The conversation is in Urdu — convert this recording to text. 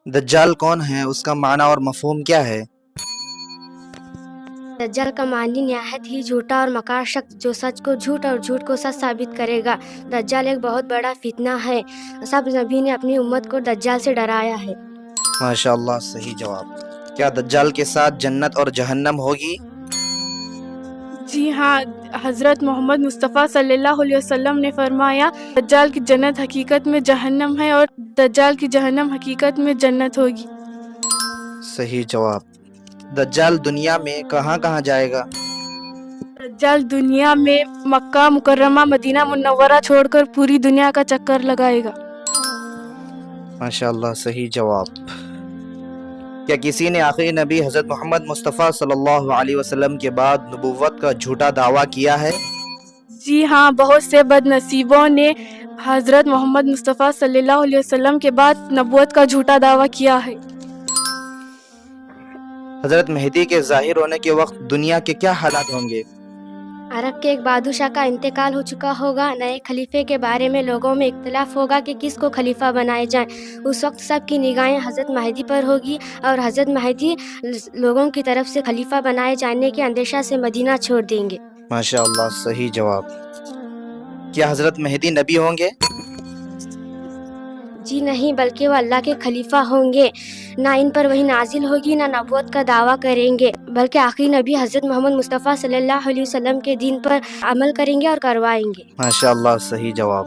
دجال کون ہے؟ اس کا معنی اور مفہوم کیا ہے؟ دجال کا معنی نہایت ہی جھوٹا اور مکار شخص جو سچ کو جھوٹ اور جھوٹ کو سچ ثابت کرے گا۔ دجال ایک بہت بڑا فتنہ ہے۔ سب نبی نے اپنی امت کو دجال سے ڈرایا ہے۔ ماشاء اللہ، صحیح جواب۔ کیا دجال کے ساتھ جنت اور جہنم ہوگی؟ جی ہاں، حضرت محمد مصطفیٰ صلی اللہ علیہ وسلم نے فرمایا دجال کی جنت حقیقت میں جہنم ہے اور دجال کی جہنم حقیقت میں جنت ہوگی۔ صحیح جواب۔ دجال دنیا میں کہاں کہاں جائے گا؟ دجال دنیا میں مکہ مکرمہ مدینہ منورہ چھوڑ کر پوری دنیا کا چکر لگائے گا۔ ماشاء اللہ، صحیح جواب۔ کیا کسی نے آخری نبی حضرت محمد مصطفیٰ صلی اللہ علیہ وسلم کے بعد نبوت کا جھوٹا دعویٰ کیا ہے؟ جی ہاں، بہت سے بد نصیبوں نے حضرت محمد مصطفیٰ صلی اللہ علیہ وسلم کے بعد نبوت کا جھوٹا دعویٰ کیا ہے۔ حضرت مہدی کے ظاہر ہونے کے وقت دنیا کے کیا حالات ہوں گے؟ عرب کے ایک بادشاہ کا انتقال ہو چکا ہوگا۔ نئے خلیفے کے بارے میں لوگوں میں اختلاف ہوگا کہ کس کو خلیفہ بنائے جائیں۔ اس وقت سب کی نگاہیں حضرت مہدی پر ہوگی اور حضرت مہدی لوگوں کی طرف سے خلیفہ بنائے جانے کے اندیشہ سے مدینہ چھوڑ دیں گے۔ ماشاء اللہ، صحیح جواب۔ کیا حضرت مہدی نبی ہوں گے؟ جی نہیں، بلکہ وہ اللہ کے خلیفہ ہوں گے۔ نہ ان پر وحی نازل ہوگی، نہ نبوت کا دعویٰ کریں گے، بلکہ آخری نبی حضرت محمد مصطفیٰ صلی اللہ علیہ وسلم کے دین پر عمل کریں گے اور کروائیں گے۔ ماشاء اللہ، صحیح جواب۔